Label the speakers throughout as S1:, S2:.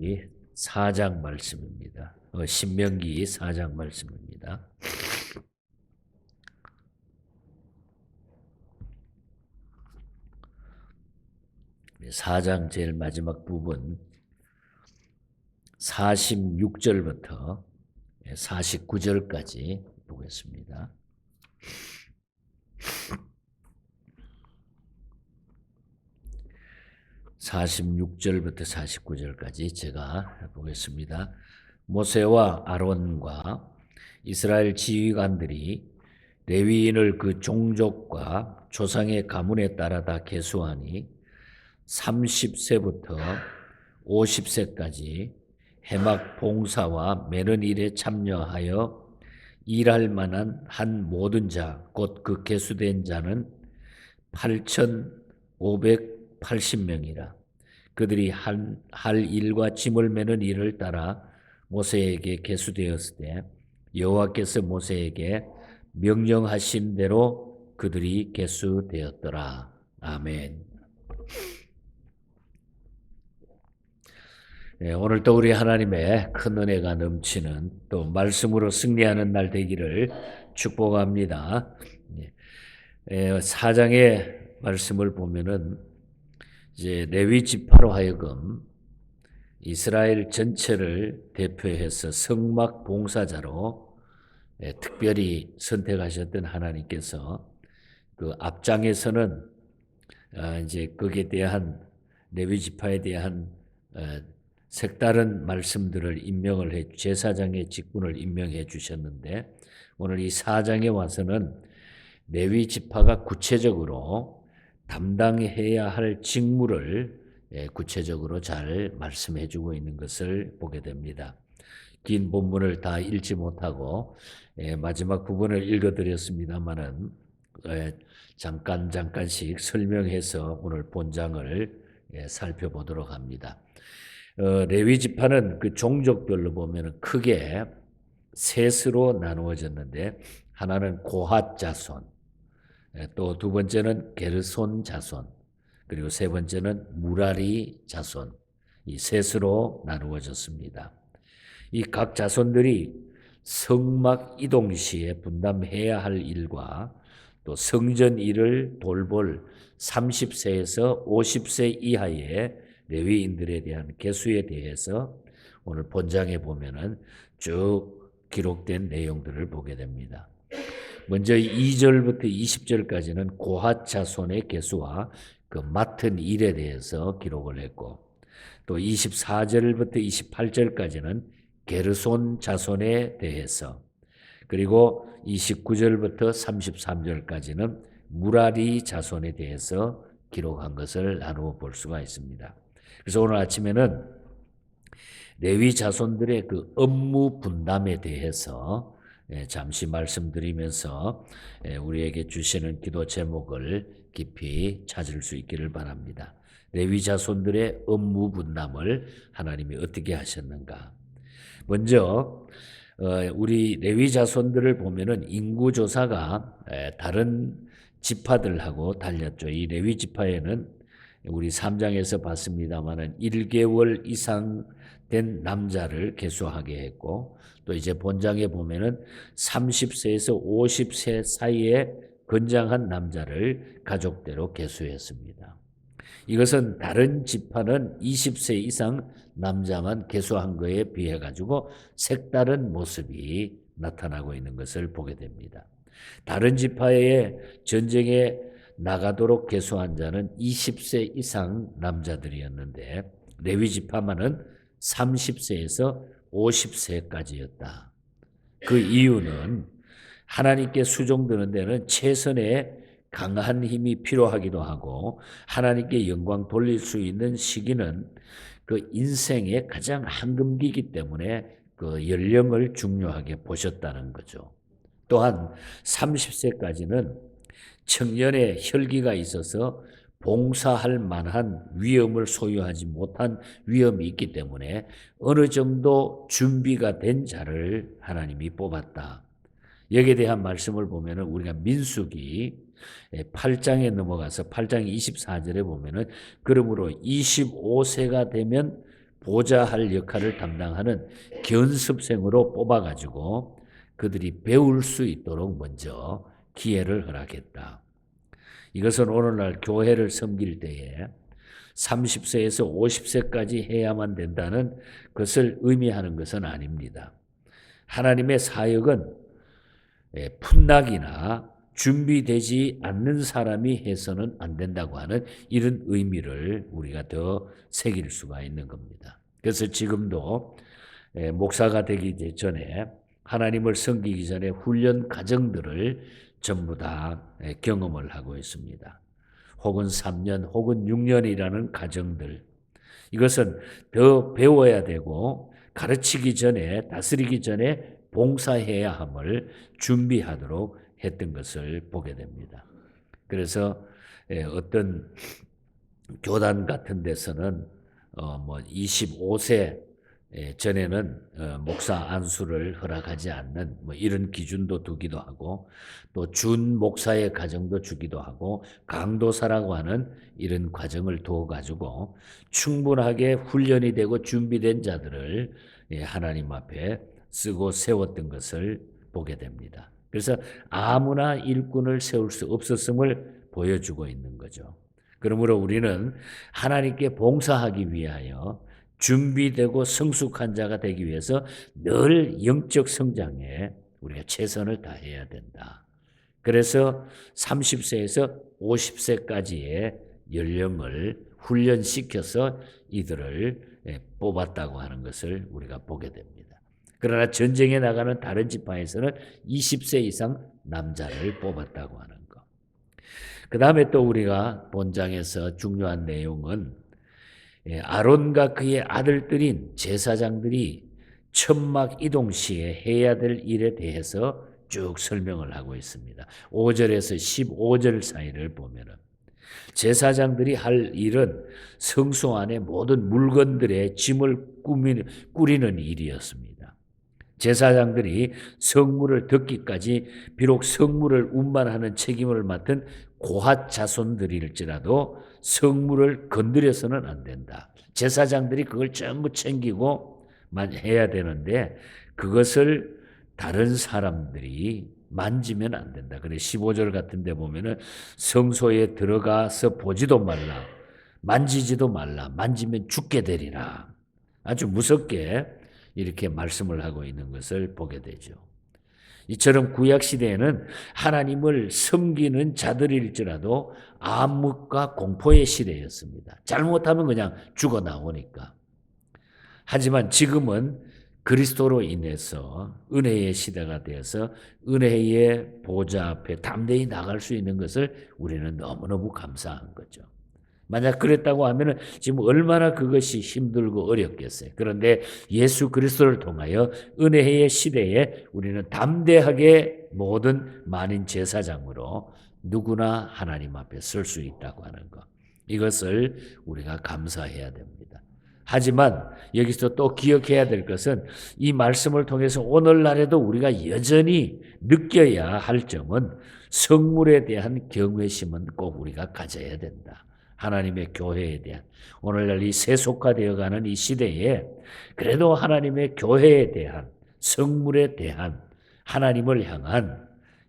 S1: 이 4장 말씀입니다. 신명기 4장 말씀입니다. 사 장 제일 마지막 부분 46절부터 49절까지 보겠습니다. 46절부터 49절까지 제가 보겠습니다. 모세와 아론과 이스라엘 지휘관들이 레위인을 그 종족과 조상의 가문에 따라 다 계수하니 30세부터 50세까지 해막 봉사와 매는 일에 참여하여 일할 만한 한 모든 자, 곧 그 계수된 자는 8,580명이라. 그들이 할 일과 짐을 매는 일을 따라 모세에게 계수되었을 때 여호와께서 모세에게 명령하신 대로 그들이 계수되었더라. 아멘. 오늘도 우리 하나님의 큰 은혜가 넘치는 또 말씀으로 승리하는 날 되기를 축복합니다. 4장의 말씀을 보면은 이제 레위 지파로 하여금 이스라엘 전체를 대표해서 성막 봉사자로 특별히 선택하셨던 하나님께서 그 앞장에서는 이제 거기에 대한 레위 지파에 대한 색다른 말씀들을 임명을 해 제사장의 직분을 임명해 주셨는데 오늘 이 4장에 와서는 레위 지파가 구체적으로 담당해야 할 직무를 구체적으로 잘 말씀해 주고 있는 것을 보게 됩니다. 긴 본문을 다 읽지 못하고 마지막 부분을 읽어드렸습니다마는 잠깐씩 설명해서 오늘 본장을 살펴보도록 합니다. 레위 지파는 그 종족별로 보면 크게 셋으로 나누어졌는데 하나는 고핫 자손, 또 두 번째는 게르손 자손, 그리고 세 번째는 무라리 자손, 이 셋으로 나누어졌습니다. 이 각 자손들이 성막 이동 시에 분담해야 할 일과 또 성전 일을 돌볼 30세에서 50세 이하의 레위인들에 대한 계수에 대해서 오늘 본장에 보면은 쭉 기록된 내용들을 보게 됩니다. 먼저 2절부터 20절까지는 고핫 자손의 계수와 그 맡은 일에 대해서 기록을 했고 또 24절부터 28절까지는 게르손 자손에 대해서 그리고 29절부터 33절까지는 무라리 자손에 대해서 기록한 것을 나누어 볼 수가 있습니다. 그래서 오늘 아침에는 레위 자손들의 그 업무 분담에 대해서 잠시 말씀드리면서 우리에게 주시는 기도 제목을 깊이 찾을 수 있기를 바랍니다. 레위 자손들의 업무 분담을 하나님이 어떻게 하셨는가? 먼저 우리 레위 자손들을 보면은 인구 조사가 다른 지파들하고 달렸죠. 이 레위 지파에는 우리 3장에서 봤습니다마는 1개월 이상 된 남자를 계수하게 했고 또 이제 본장에 보면은 30세에서 50세 사이에 건장한 남자를 가족대로 계수했습니다. 이것은 다른 지파는 20세 이상 남자만 계수한 거에 비해 가지고 색다른 모습이 나타나고 있는 것을 보게 됩니다. 다른 지파의 전쟁에 나가도록 계수한 자는 20세 이상 남자들이었는데 레위 지파만은 30세에서 50세까지였다. 그 이유는 하나님께 수종드는 데는 최선의 강한 힘이 필요하기도 하고 하나님께 영광 돌릴 수 있는 시기는 그 인생의 가장 황금기이기 때문에 그 연령을 중요하게 보셨다는 거죠. 또한 30세까지는 청년의 혈기가 있어서 봉사할 만한 위엄을 소유하지 못한 위엄이 있기 때문에 어느 정도 준비가 된 자를 하나님이 뽑았다. 여기에 대한 말씀을 보면 우리가 민수기 8장에 넘어가서 8장 24절에 보면은 그러므로 25세가 되면 보좌할 역할을 담당하는 견습생으로 뽑아가지고 그들이 배울 수 있도록 먼저 기회를 허락했다. 이것은 오늘날 교회를 섬길 때에 30세에서 50세까지 해야만 된다는 것을 의미하는 것은 아닙니다. 하나님의 사역은 풋낙이나 준비되지 않는 사람이 해서는 안 된다고 하는 이런 의미를 우리가 더 새길 수가 있는 겁니다. 그래서 지금도 목사가 되기 전에 하나님을 섬기기 전에 훈련 과정들을 전부 다 경험을 하고 있습니다. 혹은 3년 혹은 6년이라는 과정들, 이것은 더 배워야 되고 가르치기 전에, 다스리기 전에 봉사해야 함을 준비하도록 했던 것을 보게 됩니다. 그래서 어떤 교단 같은 데서는 25세 전에는 목사 안수를 허락하지 않는 이런 기준도 두기도 하고, 또 준 목사의 과정도 주기도 하고, 강도사라고 하는 이런 과정을 두어 가지고 충분하게 훈련이 되고 준비된 자들을 하나님 앞에 쓰고 세웠던 것을 보게 됩니다. 그래서 아무나 일꾼을 세울 수 없었음을 보여주고 있는 거죠. 그러므로 우리는 하나님께 봉사하기 위하여 준비되고 성숙한 자가 되기 위해서 늘 영적 성장에 우리가 최선을 다해야 된다. 그래서 30세에서 50세까지의 연령을 훈련시켜서 이들을 뽑았다고 하는 것을 우리가 보게 됩니다. 그러나 전쟁에 나가는 다른 지파에서는 20세 이상 남자를 뽑았다고 하는 것. 그 다음에 또 우리가 본장에서 중요한 내용은 아론과 그의 아들들인 제사장들이 천막 이동 시에 해야 될 일에 대해서 쭉 설명을 하고 있습니다. 5절에서 15절 사이를 보면은 제사장들이 할 일은 성소 안에 모든 물건들의 짐을 꾸리는 일이었습니다. 제사장들이 성물을 덮기까지 비록 성물을 운반하는 책임을 맡은 고핫 자손들일지라도 성물을 건드려서는 안 된다. 제사장들이 그걸 전부 챙기고 해야 되는데 그것을 다른 사람들이 만지면 안 된다. 그래 15절 같은 데 보면은 성소에 들어가서 보지도 말라. 만지지도 말라. 만지면 죽게 되리라. 아주 무섭게 이렇게 말씀을 하고 있는 것을 보게 되죠. 이처럼 구약시대에는 하나님을 섬기는 자들일지라도 암흑과 공포의 시대였습니다. 잘못하면 그냥 죽어 나오니까. 하지만 지금은 그리스도로 인해서 은혜의 시대가 되어서 은혜의 보좌 앞에 담대히 나갈 수 있는 것을 우리는 너무너무 감사한 거죠. 만약 그랬다고 하면 지금 얼마나 그것이 힘들고 어렵겠어요. 그런데 예수 그리스도를 통하여 은혜의 시대에 우리는 담대하게 모든 만인 제사장으로 누구나 하나님 앞에 설 수 있다고 하는 것. 이것을 우리가 감사해야 됩니다. 하지만 여기서 또 기억해야 될 것은 이 말씀을 통해서 오늘날에도 우리가 여전히 느껴야 할 점은 성물에 대한 경외심은 꼭 우리가 가져야 된다. 하나님의 교회에 대한 오늘날 이 세속화되어가는 이 시대에 그래도 하나님의 교회에 대한 성물에 대한 하나님을 향한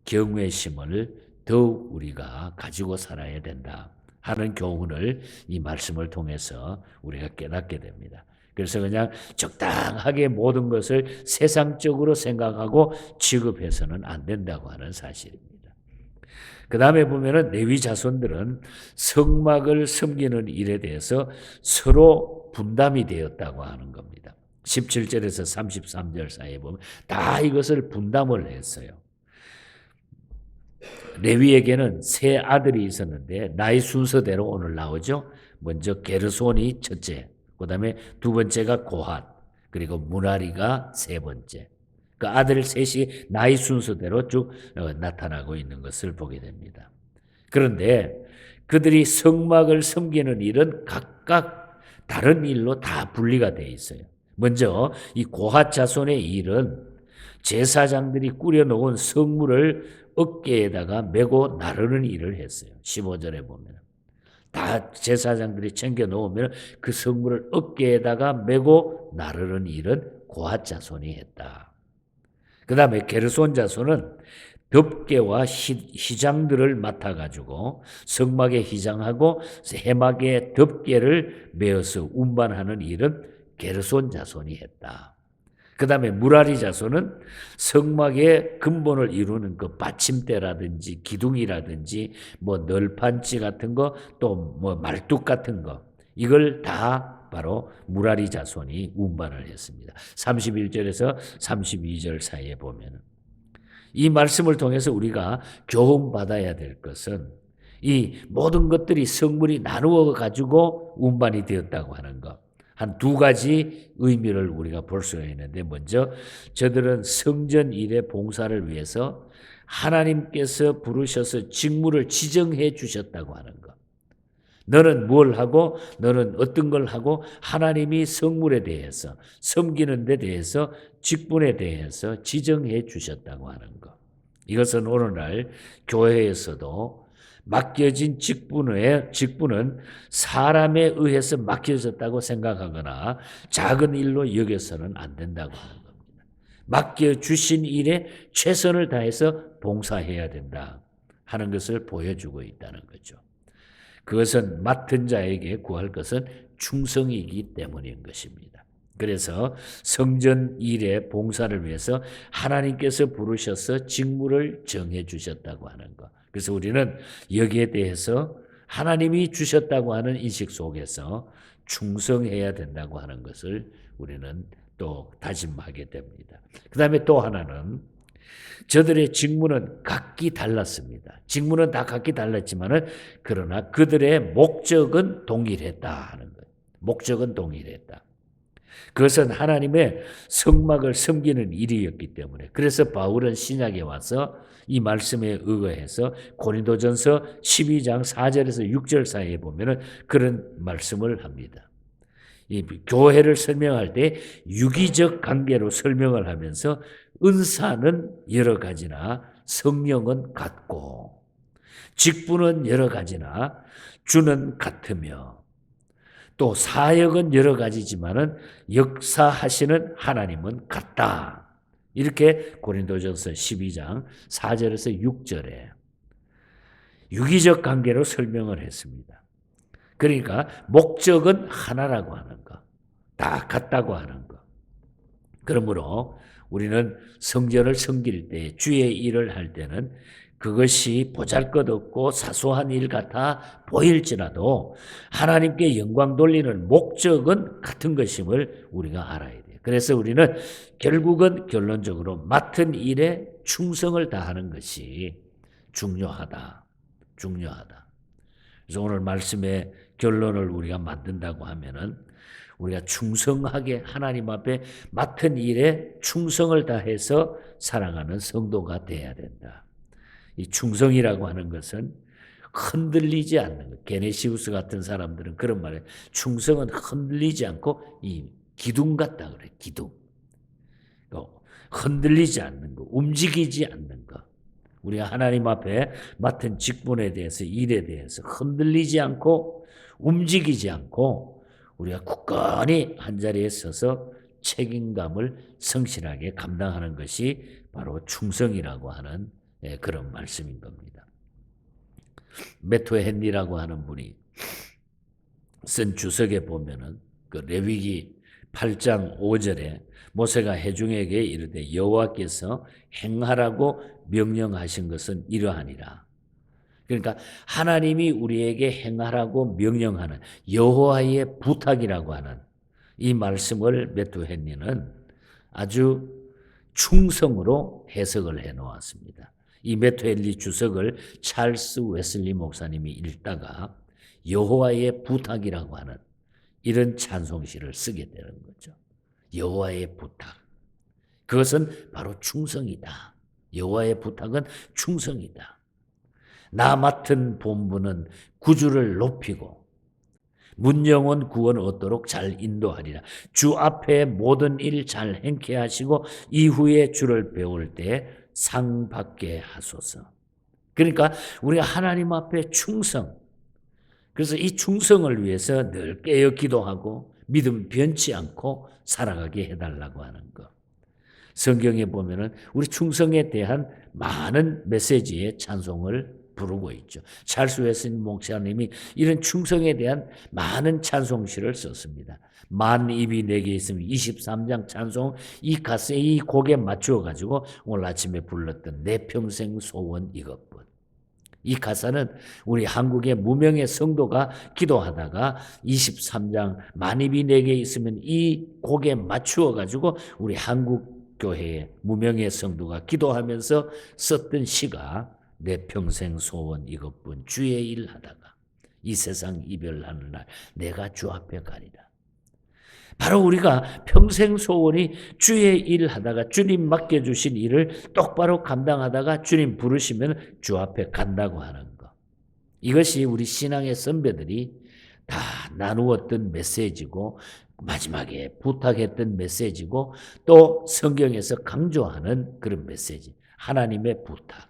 S1: 경외심을 더욱 우리가 가지고 살아야 된다 하는 교훈을 이 말씀을 통해서 우리가 깨닫게 됩니다. 그래서 그냥 적당하게 모든 것을 세상적으로 생각하고 취급해서는 안 된다고 하는 사실입니다. 그 다음에 보면은 레위 자손들은 성막을 섬기는 일에 대해서 서로 분담이 되었다고 하는 겁니다. 17절에서 33절 사이에 보면 다 이것을 분담을 했어요. 레위에게는 세 아들이 있었는데 나이 순서대로 오늘 나오죠. 먼저 게르손이 첫째, 그 다음에 두 번째가 고핫, 그리고 무라리가 세 번째. 그 아들 셋이 나이 순서대로 쭉 나타나고 있는 것을 보게 됩니다. 그런데 그들이 성막을 섬기는 일은 각각 다른 일로 다 분리가 되어 있어요. 먼저 이 고핫 자손의 일은 제사장들이 꾸려놓은 성물을 어깨에다가 메고 나르는 일을 했어요. 15절에 보면 다 제사장들이 챙겨 놓으면 그 성물을 어깨에다가 메고 나르는 일은 고핫 자손이 했다. 그 다음에 게르손 자손은 덮개와 휘장들을 맡아가지고 성막에 휘장하고 해막에 덮개를 메어서 운반하는 일은 게르손 자손이 했다. 그 다음에 무라리 자손은 성막의 근본을 이루는 그 받침대라든지 기둥이라든지 뭐 널판지 같은 거 또 뭐 말뚝 같은 거 이걸 다 바로 무라리 자손이 운반을 했습니다. 31절에서 32절 사이에 보면은 이 말씀을 통해서 우리가 교훈받아야 될 것은 이 모든 것들이 성물이 나누어 가지고 운반이 되었다고 하는 것. 한 두 가지 의미를 우리가 볼 수가 있는데 먼저 저들은 성전 일의 봉사를 위해서 하나님께서 부르셔서 직무를 지정해 주셨다고 하는 것. 너는 뭘 하고 너는 어떤 걸 하고 하나님이 성물에 대해서 섬기는 데 대해서 직분에 대해서 지정해 주셨다고 하는 것. 이것은 오늘날 교회에서도 맡겨진 직분은 사람에 의해서 맡겨졌다고 생각하거나 작은 일로 여겨서는 안 된다고 하는 겁니다. 맡겨주신 일에 최선을 다해서 봉사해야 된다 하는 것을 보여주고 있다는 거죠. 그것은 맡은 자에게 구할 것은 충성이기 때문인 것입니다. 그래서 성전 일의 봉사를 위해서 하나님께서 부르셔서 직무를 정해 주셨다고 하는 것. 그래서 우리는 여기에 대해서 하나님이 주셨다고 하는 인식 속에서 충성해야 된다고 하는 것을 우리는 또 다짐하게 됩니다. 그 다음에 또 하나는 저들의 직무는 각기 달랐습니다. 직무는 다 각기 달랐지만은 그러나 그들의 목적은 동일했다 하는 거예요. 목적은 동일했다. 그것은 하나님의 성막을 섬기는 일이었기 때문에 그래서 바울은 신약에 와서 이 말씀에 의거해서 고린도전서 12장 4절에서 6절 사이에 보면은 그런 말씀을 합니다. 이 교회를 설명할 때 유기적 관계로 설명을 하면서 은사는 여러 가지나 성령은 같고 직분은 여러 가지나 주는 같으며 또 사역은 여러 가지지만은 역사하시는 하나님은 같다. 이렇게 고린도전서 12장 4절에서 6절에 유기적 관계로 설명을 했습니다. 그러니까 목적은 하나라고 하는 것. 다 같다고 하는 것. 그러므로 우리는 성전을 섬길 때 주의 일을 할 때는 그것이 보잘것없고 사소한 일 같아 보일지라도 하나님께 영광 돌리는 목적은 같은 것임을 우리가 알아야 돼요. 그래서 우리는 결국은 결론적으로 맡은 일에 충성을 다하는 것이 중요하다. 중요하다. 그래서 오늘 말씀의 결론을 우리가 만든다고 하면은 우리가 충성하게 하나님 앞에 맡은 일에 충성을 다해서 살아가는 성도가 돼야 된다. 이 충성이라고 하는 것은 흔들리지 않는 것. 게네시우스 같은 사람들은 그런 말에 충성은 흔들리지 않고 이 기둥 같다 그래. 기둥. 흔들리지 않는 것, 움직이지 않는 것. 우리가 하나님 앞에 맡은 직분에 대해서 일에 대해서 흔들리지 않고 움직이지 않고 우리가 굳건히 한자리에 서서 책임감을 성실하게 감당하는 것이 바로 충성이라고 하는 그런 말씀인 겁니다. 매토 헨리라고 하는 분이 쓴 주석에 보면은 그 레위기 8장 5절에 모세가 회중에게 이르되 여호와께서 행하라고 명령하신 것은 이러하니라. 그러니까 하나님이 우리에게 행하라고 명령하는 여호와의 부탁이라고 하는 이 말씀을 매토 헨리는 아주 충성으로 해석을 해 놓았습니다. 이 매토 헨리 주석을 찰스 웨슬리 목사님이 읽다가 여호와의 부탁이라고 하는 이런 찬송시를 쓰게 되는 거죠. 여호와의 부탁. 그것은 바로 충성이다. 여호와의 부탁은 충성이다. 나 맡은 본분은 구주를 높이고 문영원 구원 얻도록 잘 인도하리라. 주 앞에 모든 일 잘 행케 하시고 이후에 주를 배울 때 상 받게 하소서. 그러니까 우리가 하나님 앞에 충성, 그래서 이 충성을 위해서 늘 깨어 기도하고 믿음 변치 않고 살아가게 해달라고 하는 것. 성경에 보면은 우리 충성에 대한 많은 메시지의 찬송을 부르고 있죠. 찰스 웨슬리 목사님이 이런 충성에 대한 많은 찬송시를 썼습니다. 만 입이 내게 있으면 23장 찬송 이 곡에 맞추어 가지고 오늘 아침에 불렀던 내 평생 소원 이것뿐. 이 가사는 우리 한국의 무명의 성도가 기도하다가 23장 만입이 내게 있으면 이 곡에 맞추어 가지고 우리 한국 교회의 무명의 성도가 기도하면서 썼던 시가 내 평생 소원 이것뿐 주의 일 하다가 이 세상 이별하는 날 내가 주 앞에 가리라. 바로 우리가 평생 소원이 주의 일 하다가 주님 맡겨주신 일을 똑바로 감당하다가 주님 부르시면 주 앞에 간다고 하는 것. 이것이 우리 신앙의 선배들이 다 나누었던 메시지고 마지막에 부탁했던 메시지고 또 성경에서 강조하는 그런 메시지. 하나님의 부탁.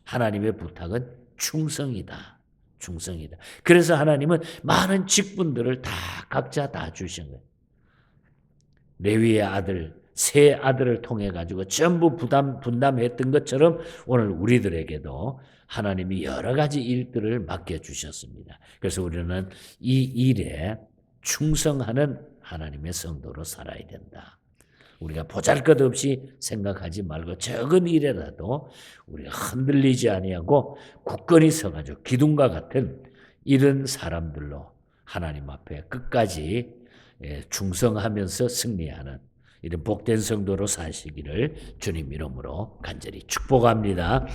S1: 하나님의 부탁은 충성이다. 충성이다. 그래서 하나님은 많은 직분들을 다 각자 다 주신 거예요. 레위의 아들, 세 아들을 통해 가지고 전부 분담했던 것처럼 오늘 우리들에게도 하나님이 여러 가지 일들을 맡겨주셨습니다. 그래서 우리는 이 일에 충성하는 하나님의 성도로 살아야 된다. 우리가 보잘것없이 생각하지 말고 적은 일에라도 우리가 흔들리지 아니하고 굳건히 서가지고 기둥과 같은 이런 사람들로 하나님 앞에 끝까지 충성하면서 승리하는 이런 복된 성도로 사시기를 주님 이름으로 간절히 축복합니다.